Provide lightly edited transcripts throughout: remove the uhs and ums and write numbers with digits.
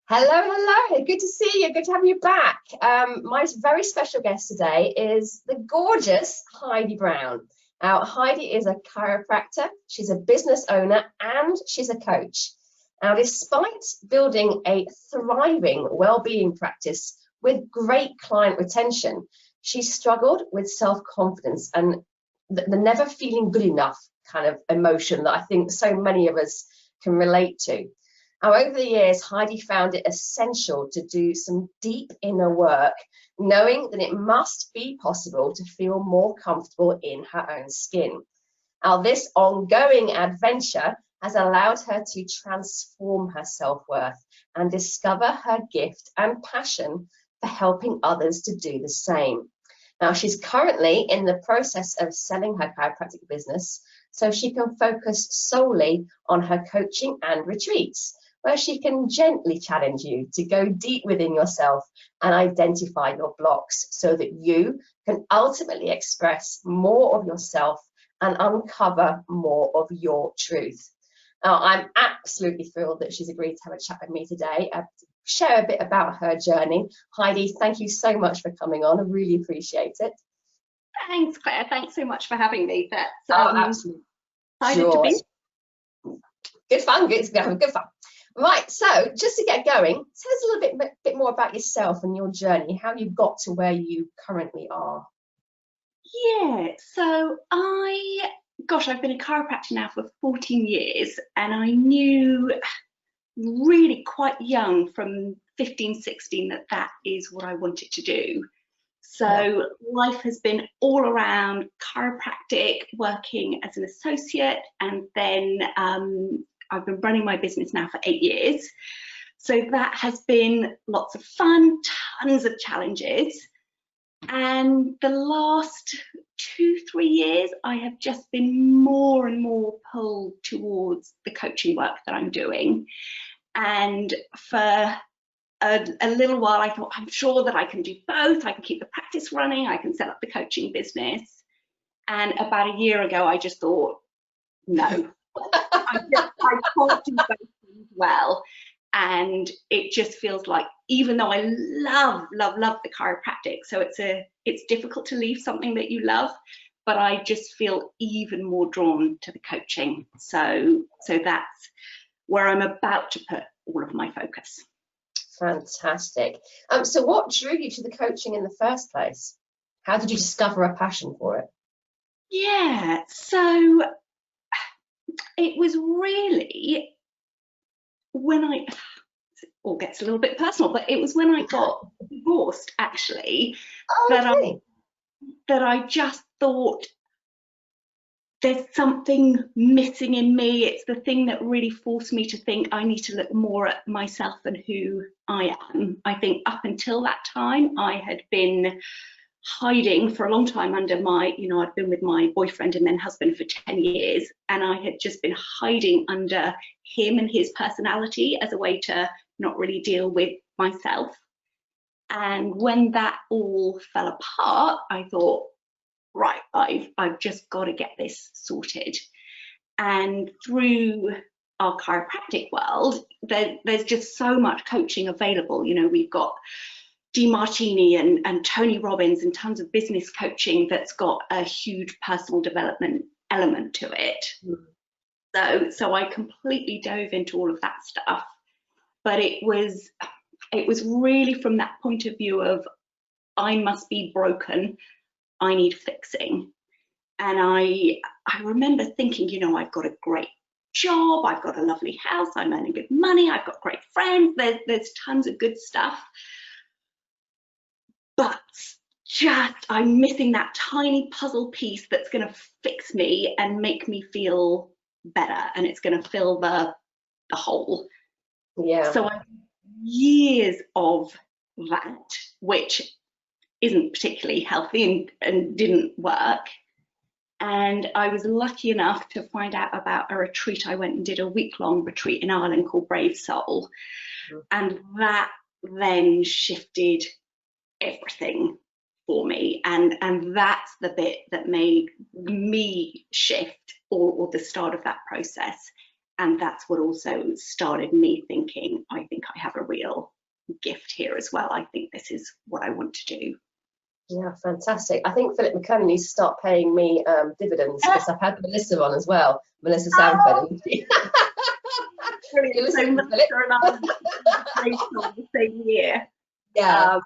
Hello, hello. Good to see you. Good to have you back. My very special guest today is the gorgeous Heidi Brown. Now, Heidi is a chiropractor, she's a business owner, and she's a coach. Now, despite building a thriving well-being practice with great client retention, she struggled with self-confidence and the never feeling good enough kind of emotion that I think so many of us can relate to. Now, over the years, Heidi found it essential to do some deep inner work, knowing that it must be possible to feel more comfortable in her own skin. Now, this ongoing adventure has allowed her to transform her self-worth and discover her gift and passion for helping others to do the same. Now, she's currently in the process of selling her chiropractic business so she can focus solely on her coaching and retreats, where she can gently challenge you to go deep within yourself and identify your blocks so that you can ultimately express more of yourself and uncover more of your truth. Now, I'm absolutely thrilled that she's agreed to have a chat with me today, share a bit about her journey. Heidi, thank you so much for coming on. I really appreciate it. Thanks, Claire. Thanks so much for having me. That's absolutely. excited to be. Good fun. Good fun. Right, so just to get going, tell us a little bit more about yourself and your journey, how you got to where you currently are. Yeah, so I've been a chiropractor now for 14 years, and I knew really quite young, from 15, 16, that is what I wanted to do. So life has been all around chiropractic, working as an associate, and then I've been running my business now for 8 years. So that has been lots of fun, tons of challenges. And the last 2-3 years, I have just been more and more pulled towards the coaching work that I'm doing. And for a little while, I thought, I'm sure that I can do both. I can keep the practice running, I can set up the coaching business. And about a year ago, I just thought, no, I can't do both things well. And it just feels like, even though I love the chiropractic, so it's difficult to leave something that you love, but I just feel even more drawn to the coaching. So that's where I'm about to put all of my focus. Fantastic. So what drew you to the coaching in the first place? How did you discover a passion for it? Yeah, so it was really when it all gets a little bit personal, but it was when I got divorced, actually, that I just thought, there's something missing in me. It's the thing that really forced me to think I need to look more at myself and who I am. I think up until that time, I had been hiding for a long time under I'd been with my boyfriend and then husband for 10 years, and I had just been hiding under him and his personality as a way to not really deal with myself. And when that all fell apart, I thought, right, I've just got to get this sorted. And through our chiropractic world, there's just so much coaching available. We've got DeMartini and Tony Robbins and tons of business coaching that's got a huge personal development element to it. So I completely dove into all of that stuff. But it was really from that point of view of, I must be broken, I need fixing. And I remember thinking, I've got a great job, I've got a lovely house, I'm earning good money, I've got great friends, there's tons of good stuff. But just, I'm missing that tiny puzzle piece that's going to fix me and make me feel better, and it's going to fill the hole. Yeah. So I years of that, which isn't particularly healthy and didn't work. And I was lucky enough to find out about a retreat. I went and did a week-long retreat in Ireland called Brave Soul. And that then shifted everything for me. And that's the bit that made me shift, or the start of that process. And that's what also started me thinking, I think I have a real gift here as well. I think this is what I want to do. Yeah, fantastic. I think Philip McCunn needs to start paying me dividends, because I've had Melissa on as well, Melissa Sanford. And Brilliant. So Melissa and I on the same year. Yeah,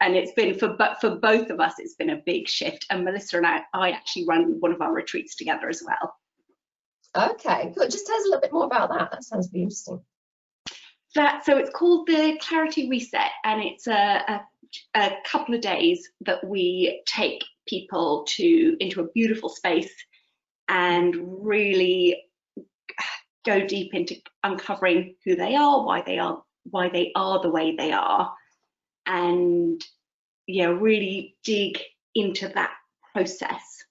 and it's been for both of us, it's been a big shift. And Melissa and I actually run one of our retreats together as well. Okay, good. Just tell us a little bit more about that. That sounds really interesting. So it's called the Clarity Reset, and it's a couple of days that we take people into a beautiful space and really go deep into uncovering who they are, why they are the way they are, and really dig into that process.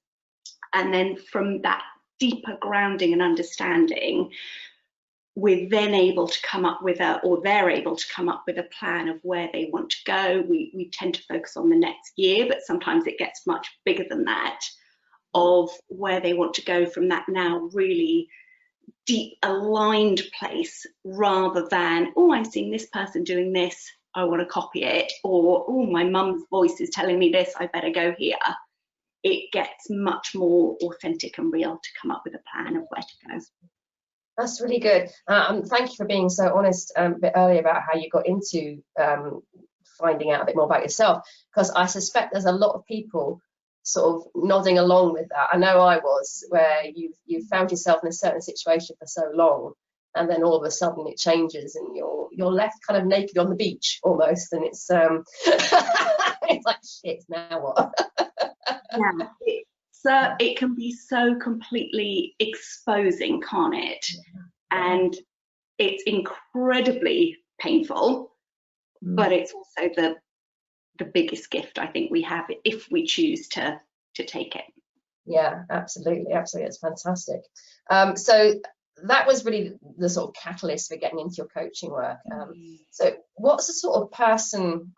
And then from that deeper grounding and understanding, we're then able to come up with they're able to come up with a plan of where they want to go. We tend to focus on the next year, but sometimes it gets much bigger than that, of where they want to go from that now really deep aligned place, rather than, oh, I'm seeing this person doing this, I want to copy it, or, oh, my mum's voice is telling me this, I better go here. It gets much more authentic and real to come up with a plan of where to go. That's really good. Thank you for being so honest a bit earlier about how you got into finding out a bit more about yourself, because I suspect there's a lot of people sort of nodding along with that. I know I was, where you've found yourself in a certain situation for so long, and then all of a sudden it changes and you're left kind of naked on the beach almost, and it's it's like, shit, now what? Yeah. So it can be so completely exposing, can't it? And it's incredibly painful, but it's also the biggest gift I think we have if we choose to take it. Yeah, absolutely, absolutely. It's fantastic. So that was really the sort of catalyst for getting into your coaching work. So what's the sort of person,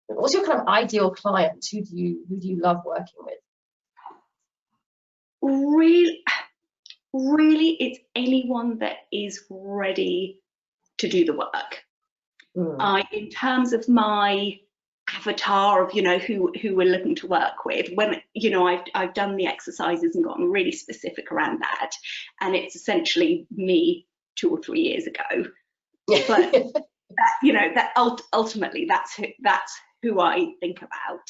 what's your kind of ideal client? Who do you love working with? Really, it's anyone that is ready to do the work. In terms of my avatar of who we're looking to work with, when I've done the exercises and gotten really specific around that, and it's essentially me 2 or 3 years ago. But that ultimately that's who I think about.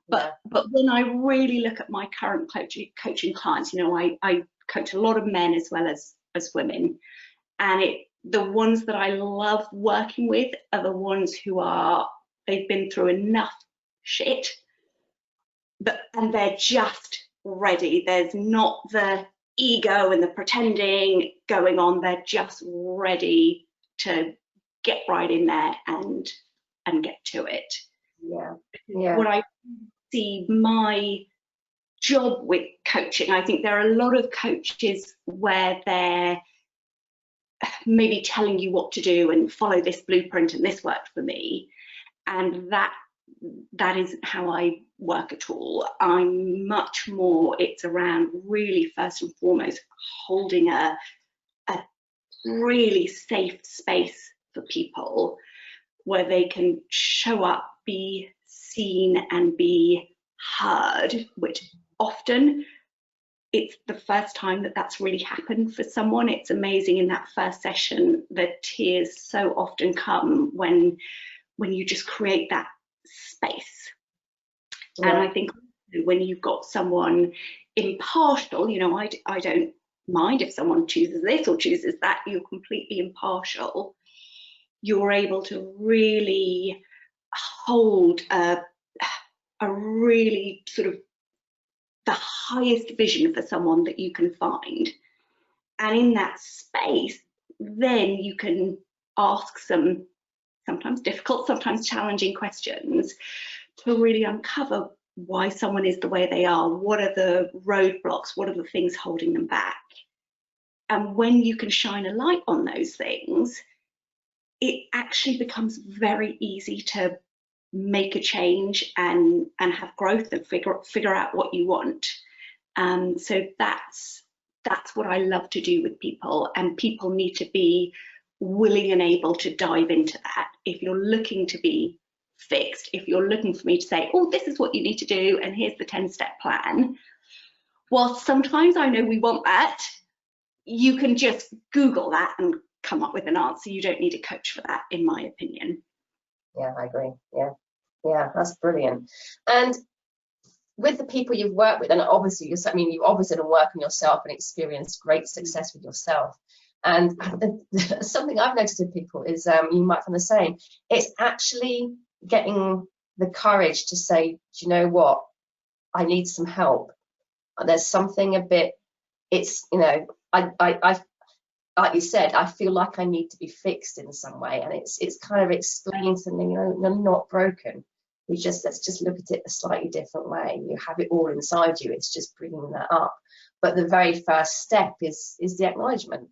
But when I really look at my current coaching clients, I coach a lot of men as well as women, and the ones that I love working with are the ones who they've been through enough shit, and they're just ready. There's not the ego and the pretending going on. They're just ready to get right in there and get to it. Yeah. What I see my job with coaching, I think there are a lot of coaches where they're maybe telling you what to do and follow this blueprint and this worked for me, and that isn't how I work at all. I'm much more, it's around really first and foremost holding a really safe space for people where they can show up, be seen and be heard, which often it's the first time that's really happened for someone. It's amazing in that first session, the tears so often come when you just create that space. And I think when you've got someone impartial, I don't mind if someone chooses this or chooses that, you're completely impartial. You're able to really hold a really sort of the highest vision for someone that you can find. And in that space, then you can ask some sometimes difficult, sometimes challenging questions to really uncover why someone is the way they are. What are the roadblocks? What are the things holding them back? And when you can shine a light on those things, it actually becomes very easy to make a change and have growth and figure out what you want. So that's that's what I love to do with people, and people need to be willing and able to dive into that. If you're looking to be fixed, if you're looking for me to say, oh, this is what you need to do and here's the 10-step plan, while sometimes I know we want that, you can just Google that and come up with an answer. You don't need a coach for that, in my opinion. Yeah, I agree. Yeah, that's brilliant. And with the people you've worked with, and obviously you've obviously done work on yourself and experienced great success with yourself. And something I've noticed with people is, you might find the same, it's actually getting the courage to say, do you know what, I need some help. There's something a bit, it's, I like you said, I feel like I need to be fixed in some way, and it's kind of explaining something, you're not broken. Let's just look at it a slightly different way. You have it all inside you. It's just bringing that up. But the very first step is the acknowledgement,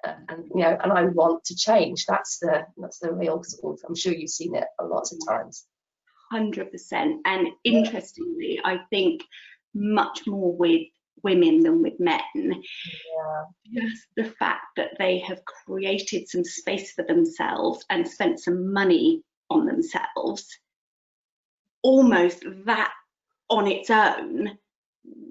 and I want to change. That's the real sort of, I'm sure you've seen it a lot of times. 100%. And interestingly, I think much more with women than with men. Yeah. Just the fact that they have created some space for themselves and spent some money on themselves, almost that on its own,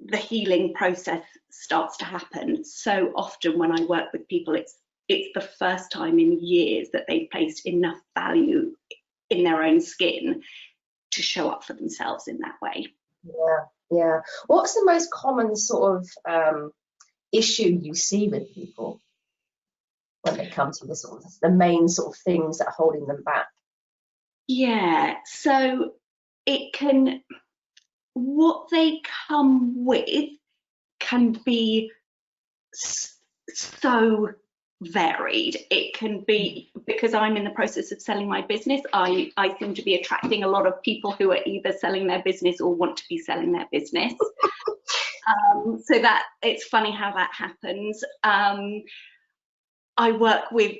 the healing process starts to happen. So often when I work with people, it's the first time in years that they've placed enough value in their own skin to show up for themselves in that way. Yeah. What's the most common sort of issue you see with people when they come to the main sort of things that are holding them back? Yeah, so what they come with can be so varied. It can be, because I'm in the process of selling my business, I seem to be attracting a lot of people who are either selling their business or want to be selling their business. So that it's funny how that happens. I work with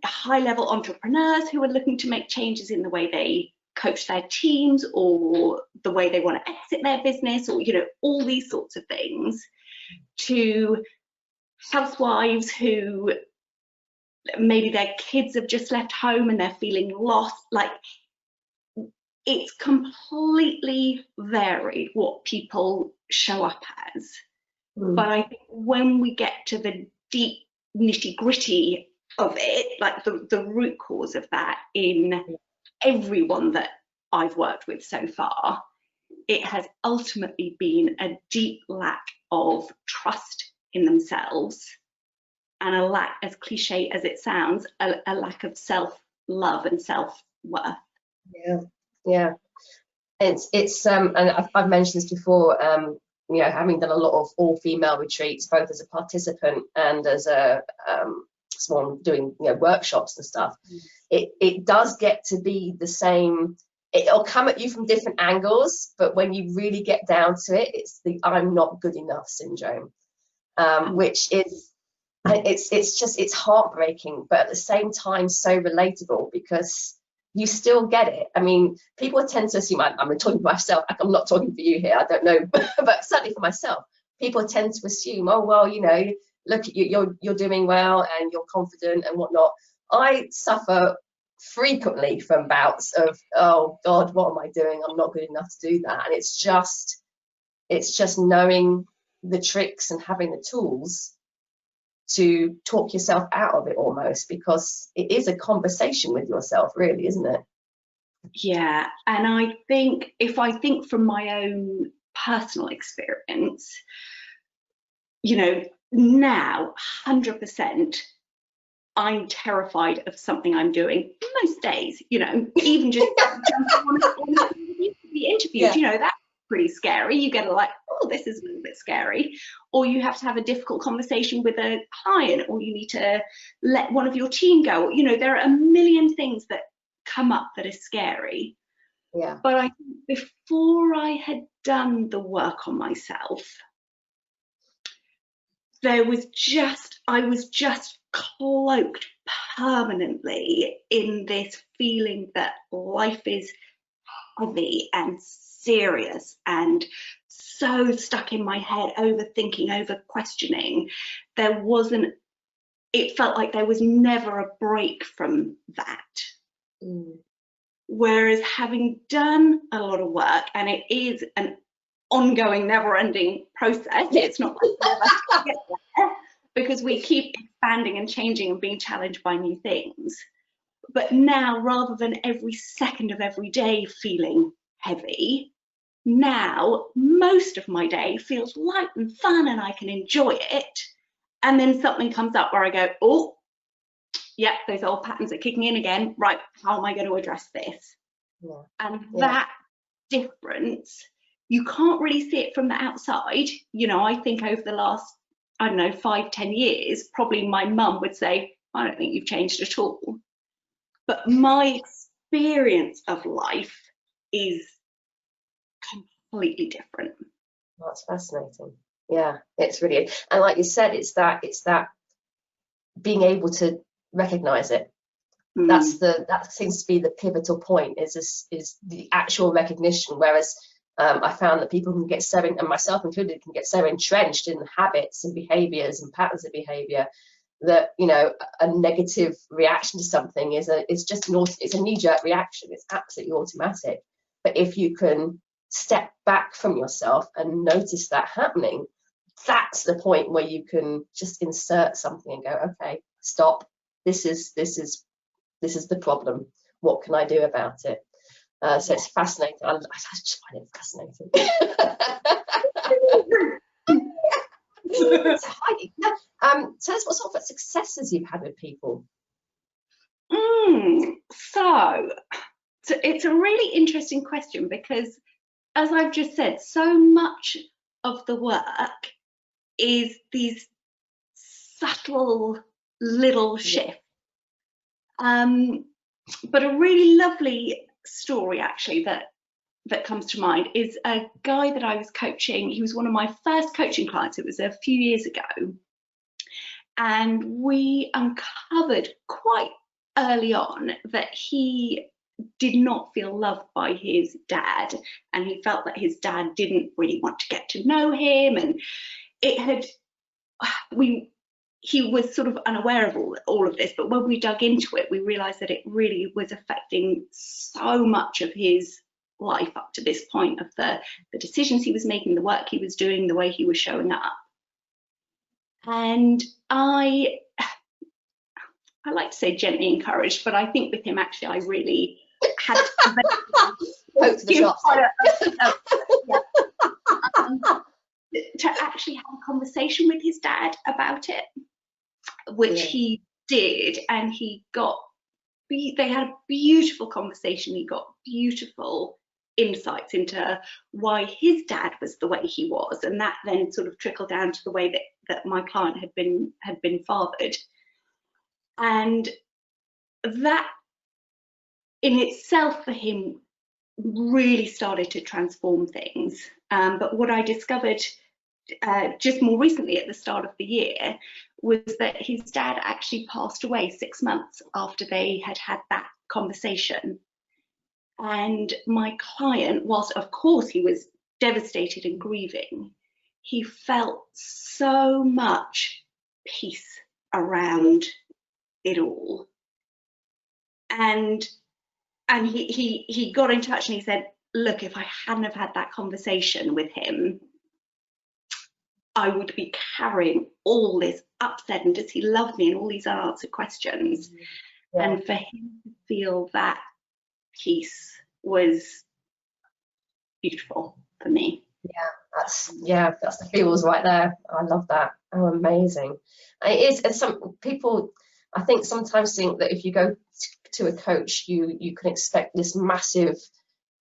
high-level entrepreneurs who are looking to make changes in the way they coach their teams, or the way they want to exit their business, or all these sorts of things, to housewives who maybe their kids have just left home and they're feeling lost. Like, it's completely varied what people show up as. But I think when we get to the deep nitty-gritty of it, like the root cause of that in everyone that I've worked with so far, it has ultimately been a deep lack of trust in themselves, and a lack, as cliche as it sounds, a lack of self-love and self-worth. Yeah. It's and I've mentioned this before, having done a lot of all-female retreats, both as a participant and as a someone doing workshops and stuff. It does get to be the same. It'll come at you from different angles, but when you really get down to it, it's the I'm not good enough syndrome, which is, it's heartbreaking, but at the same time so relatable, because you still get it. I mean, people tend to assume, I'm talking for myself, I'm not talking for you here, I don't know, but certainly for myself, people tend to assume, oh well, look at you, you're doing well and you're confident and whatnot. I suffer frequently from bouts of, oh God, what am I doing? I'm not good enough to do that. And it's just knowing the tricks and having the tools to talk yourself out of it, almost, because it is a conversation with yourself, really, isn't it? Yeah, and I think, if I think from my own personal experience, now 100% I'm terrified of something I'm doing most days, even just on the interviews, that's pretty scary. You get oh, this is a little bit scary. Or you have to have a difficult conversation with a client, or you need to let one of your team go. There are a million things that come up that are scary. Yeah. But I think before I had done the work on myself, I was just cloaked permanently in this feeling that life is heavy and serious and so stuck in my head, overthinking, over questioning, it felt like there was never a break from that. Whereas having done a lot of work, and it is an ongoing, never-ending process, it's not like we ever get there, because we keep expanding and changing and being challenged by new things. But now, rather than every second of every day feeling heavy, now most of my day feels light and fun and I can enjoy it. And then something comes up where I go, oh, yeah, those old patterns are kicking in again. Right, how am I going to address this? Yeah. And that difference, you can't really see it from the outside. You know, I think over the last, I don't know, 5-10 years, probably my mum would say, I don't think you've changed at all. But my experience of life is completely different. That's fascinating. Yeah, it's really, and like you said, it's that being able to recognize it. That seems to be the pivotal point, is the actual recognition. Whereas I found that people can get so, and myself included, can get so entrenched in habits and behaviors and patterns of behavior that, you know, a negative reaction to something is it's a knee-jerk reaction. It's absolutely automatic. But if you can step back from yourself and notice that happening, that's the point where you can just insert something and go, okay, stop. This is the problem. What can I do about it? So it's fascinating. I just find it fascinating. So, Heidi, tell us what sort of successes you've had with people. So it's a really interesting question, because, as I've just said, so much of the work is these subtle little shifts. But a really lovely story, actually, that comes to mind is a guy that I was coaching. He was one of my first coaching clients. It was a few years ago. And we uncovered quite early on that he did not feel loved by his dad, and he felt that his dad didn't really want to get to know him, and he was sort of unaware of all of this. But when we dug into it, we realized that it really was affecting so much of his life up to this point, of the decisions he was making, the work he was doing, the way he was showing up. And I like to say gently encouraged, but I think with him, actually, I really had to actually have a conversation with his dad about it, which he did, and they had a beautiful conversation. He got beautiful insights into why his dad was the way he was, and that then sort of trickled down to the way that my client had been fathered. And that in itself for him really started to transform things. But what I discovered just more recently, at the start of the year, was that his dad actually passed away 6 months after they had had that conversation. And my client, whilst of course he was devastated and grieving, he felt so much peace around it all. And he got in touch and he said, look, if I hadn't have had that conversation with him, I would be carrying all this upset, and does he love me, and all these unanswered questions. And for him to feel that peace was beautiful for me. That's the feels right there. I love that. Oh, amazing. It is. And some people, I think, sometimes think that if you go to a coach, you can expect this massive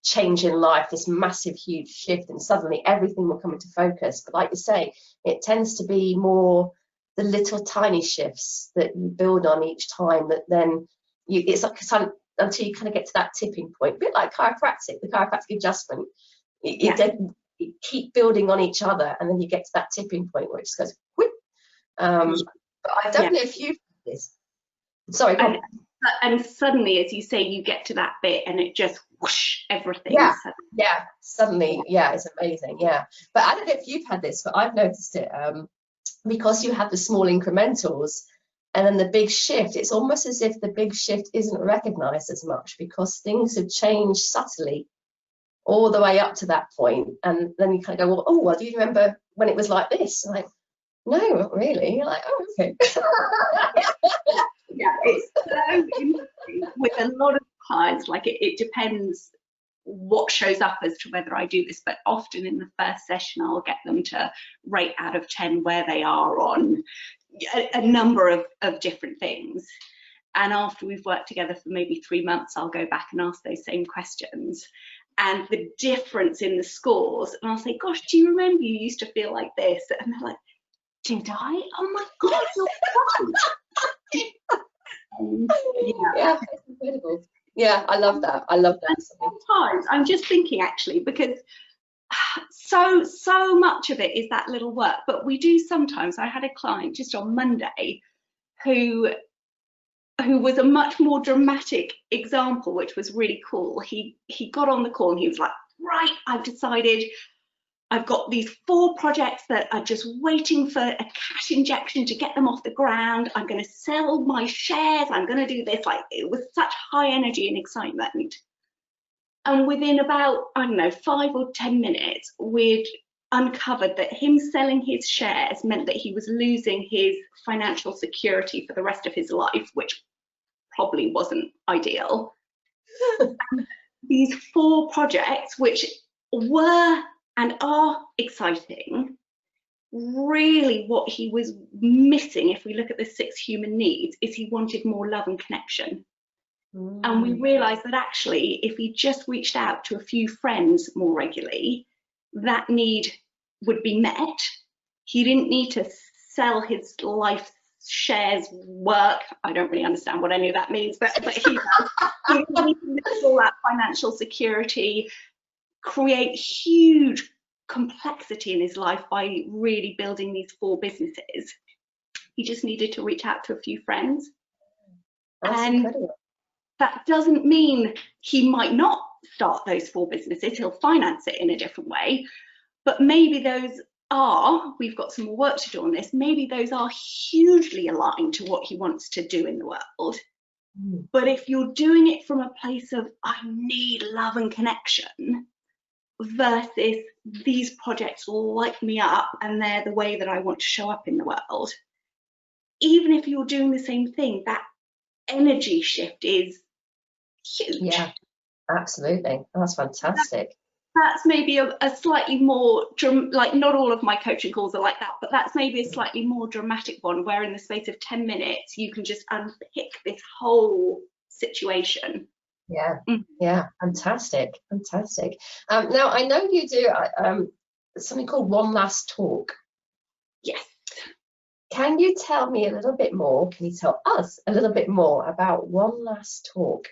change in life, this massive huge shift, and suddenly everything will come into focus. But like you say, it tends to be more the little tiny shifts that you build on each time, that then it's like until you kind of get to that tipping point, a bit like the chiropractic adjustment. You keep building on each other, and then you get to that tipping point where it just goes whoop. But I definitely a few this. Sorry, go on. And suddenly, as you say, you get to that bit and it just whoosh, everything. Yeah, So, yeah, suddenly, yeah, it's amazing. Yeah, but I don't know if you've had this, but I've noticed it, because you have the small incrementals and then the big shift. It's almost as if the big shift isn't recognized as much because things have changed subtly all the way up to that point, and then you kind of go, well, oh, well, do you remember when it was like this? I'm like, no, not really. You're like, oh, okay. yeah, it's so interesting. With a lot of clients, like it depends what shows up as to whether I do this, but often in the first session I'll get them to rate out of 10 where they are on a number of different things. And after we've worked together for maybe 3 months, I'll go back and ask those same questions. And the difference in the scores, and I'll say, gosh, do you remember you used to feel like this? And they're like, did I? Oh my God, you're right. Yeah, it's incredible. Yeah, I love that. I love that. And sometimes I'm just thinking, actually, because so much of it is that little work, but we do sometimes. I had a client just on Monday who was a much more dramatic example, which was really cool. He got on the call and he was like, right, I've decided I've got these 4 projects that are just waiting for a cash injection to get them off the ground. I'm going to sell my shares. I'm going to do this. Like, it was such high energy and excitement. And within about, I don't know, 5 or 10 minutes, we'd uncovered that him selling his shares meant that he was losing his financial security for the rest of his life, which probably wasn't ideal. These 4 projects, which were and are exciting, really what he was missing, if we look at the 6 human needs, is he wanted more love and connection. And we realized that actually, if he just reached out to a few friends more regularly, that need would be met. He didn't need to sell his life shares, work. I don't really understand what any of that means, but he needs all that financial security, create huge complexity in his life by really building these 4 businesses. He just needed to reach out to a few friends. That's and incredible. That doesn't mean he might not start those 4 businesses. He'll finance it in a different way, but maybe those are, we've got some more work to do on this, maybe those are hugely aligned to what he wants to do in the world. But if you're doing it from a place of, I need love and connection, versus these projects light me up and they're the way that I want to show up in the world, even if you're doing the same thing, that energy shift is huge. Yeah, absolutely. That's fantastic. That's maybe a slightly more, like, not all of my coaching calls are like that, but that's maybe a slightly more dramatic one where in the space of 10 minutes you can just unpick this whole situation. Yeah, yeah, fantastic, fantastic. Now, I know you do something called One Last Talk. Yes. Can you tell me a little bit more? Can you tell us a little bit more about One Last Talk?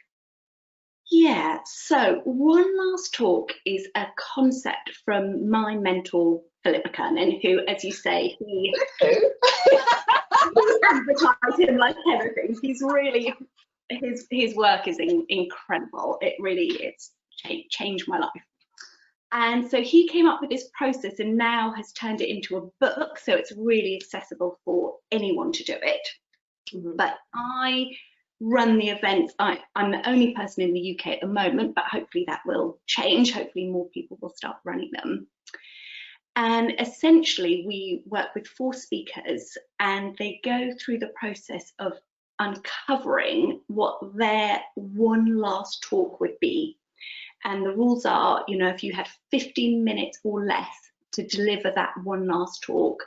Yeah, so One Last Talk is a concept from my mentor, Philip McKernan, who, as you say, he advertised him like everything. He's really, his work is incredible. It's changed my life. And so he came up with this process and now has turned it into a book, so it's really accessible for anyone to do it. But I run the events. I'm the only person in the UK at the moment, but hopefully that will change. Hopefully more people will start running them. And essentially we work with 4 speakers and they go through the process of uncovering what their one last talk would be. And the rules are, you know, if you had 15 minutes or less to deliver that one last talk,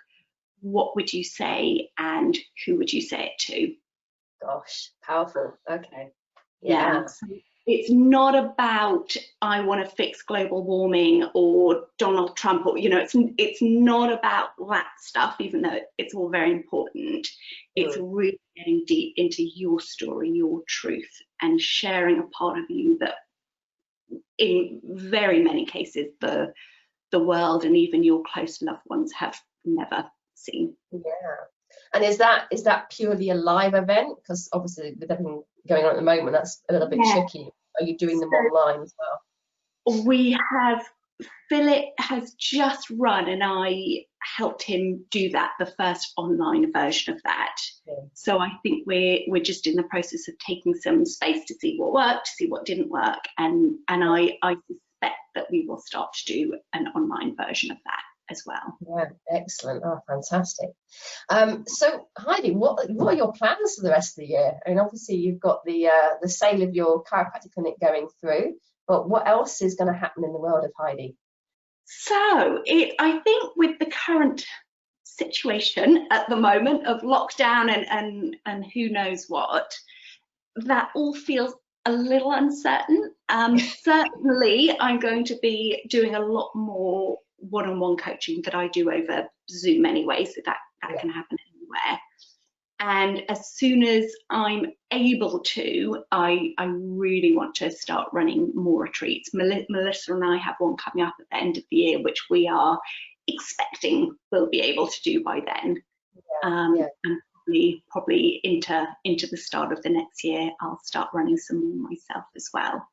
what would you say and who would you say it to? Gosh, powerful. Okay. Yeah. So it's not about, I want to fix global warming or Donald Trump, or, you know, it's not about that stuff, even though it's all very important. It's really getting deep into your story, your truth, and sharing a part of you that in very many cases the world and even your close loved ones have never seen. Yeah. And is that purely a live event? Because obviously with everything going on at the moment, that's a little bit tricky. are you doing them online as well? We have, Philip has just run, and I helped him do that, the first online version of that. Yeah. So I think we're just in the process of taking some space to see what worked, to see what didn't work, and I suspect that we will start to do an online version of that as well. Yeah, excellent. Oh, fantastic. So Heidi, what are your plans for the rest of the year? I mean, obviously you've got the sale of your chiropractic clinic going through, but what else is going to happen in the world of Heidi? So I think with the current situation at the moment of lockdown and who knows what, that all feels a little uncertain. Certainly I'm going to be doing a lot more one-on-one coaching that I do over Zoom anyway, so that can happen anywhere. And as soon as I'm able to, I really want to start running more retreats. Melissa and I have one coming up at the end of the year, which we are expecting we'll be able to do by then. And probably into the start of the next year, I'll start running some more myself as well.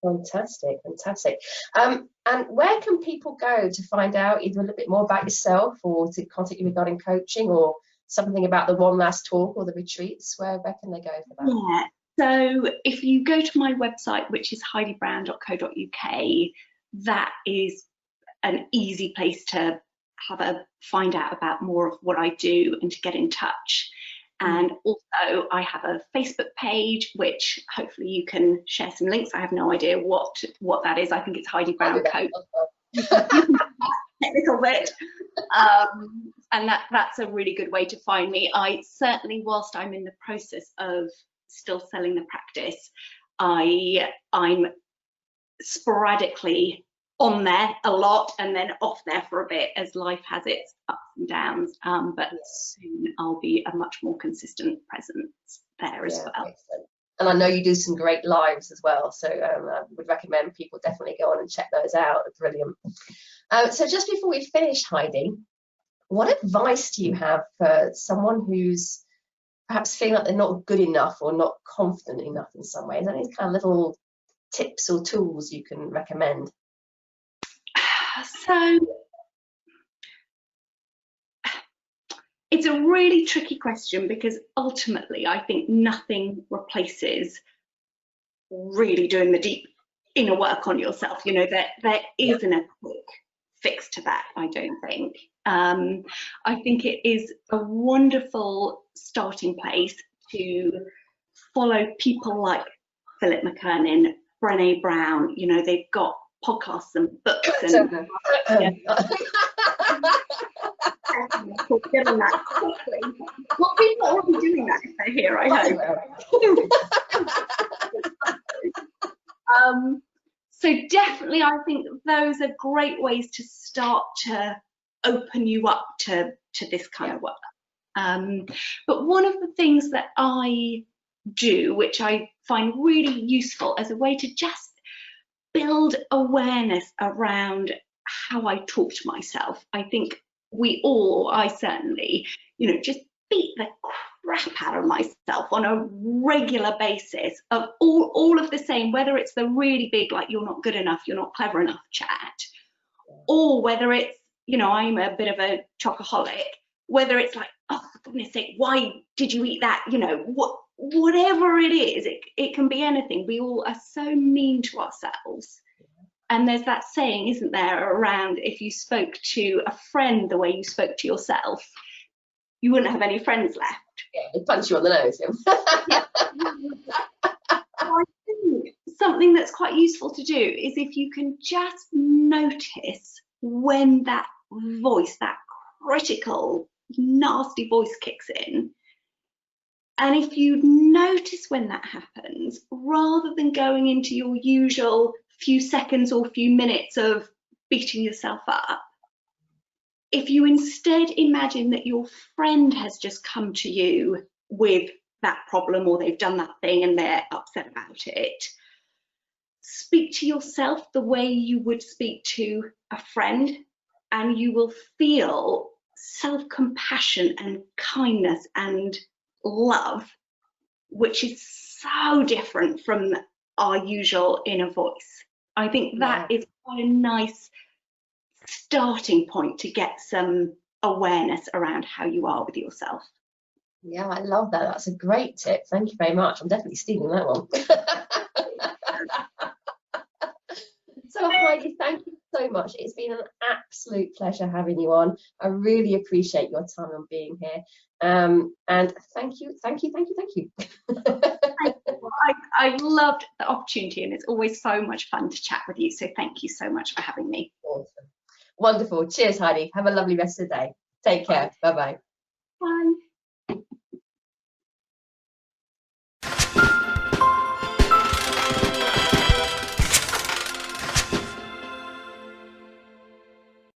Fantastic, fantastic. And where can people go to find out either a little bit more about yourself, or to contact you regarding coaching, or something about the one last talk or the retreats? Where can they go for that? Yeah, so if you go to my website, which is heidibrown.co.uk, that is an easy place to find out about more of what I do and to get in touch. And also I have a Facebook page, which hopefully you can share some links. I have no idea what that is. I think it's Heidi Brown Coach. Technical bit. And that's a really good way to find me. I certainly, whilst I'm in the process of still selling the practice, I'm sporadically on there a lot and then off there for a bit as life has its ups and downs. But soon I'll be a much more consistent presence there as well. Excellent. And I know you do some great lives as well, so I would recommend people definitely go on and check those out. They're brilliant. So just before we finish, Heidi, what advice do you have for someone who's perhaps feeling like they're not good enough or not confident enough in some way? Is there any kind of little tips or tools you can recommend? So it's a really tricky question, because ultimately I think nothing replaces really doing the deep inner work on yourself. You know, there isn't a quick fix to that, I don't think. I think it is a wonderful starting place to follow people like Philip McKernan, Brené Brown. You know, they've got podcasts and books and getting that quickly. Well, people are already doing that if they're here, I hope. So definitely I think those are great ways to start to open you up to this kind of work. But one of the things that I do, which I find really useful as a way to just build awareness around how I talk to myself. I think I certainly, you know, just beat the crap out of myself on a regular basis of all of the same, whether it's the really big, like, you're not good enough, you're not clever enough chat, or whether it's, you know, I'm a bit of a chocoholic, whether it's like, oh, for goodness sake, why did you eat that? You know, whatever it is, it can be anything. We all are so mean to ourselves. And there's that saying, isn't there, around if you spoke to a friend the way you spoke to yourself, you wouldn't have any friends left. Yeah, they punch you on the nose. Yeah. I think something that's quite useful to do is if you can just notice when that voice, that critical, nasty voice kicks in. And if you notice when that happens, rather than going into your usual few seconds or few minutes of beating yourself up, if you instead imagine that your friend has just come to you with that problem, or they've done that thing and they're upset about it, speak to yourself the way you would speak to a friend, and you will feel self-compassion and kindness and love, which is so different from our usual inner voice. I think that is quite a nice starting point to get some awareness around how you are with yourself. Yeah, I love that. That's a great tip. Thank you very much. I'm definitely stealing that one. So Heidi, thank you so much. It's been an absolute pleasure having you on. I really appreciate your time on being here. And thank you. I've loved the opportunity, and it's always so much fun to chat with you. So thank you so much for having me. Awesome. Wonderful. Cheers, Heidi. Have a lovely rest of the day. Take care. Bye-bye. Bye.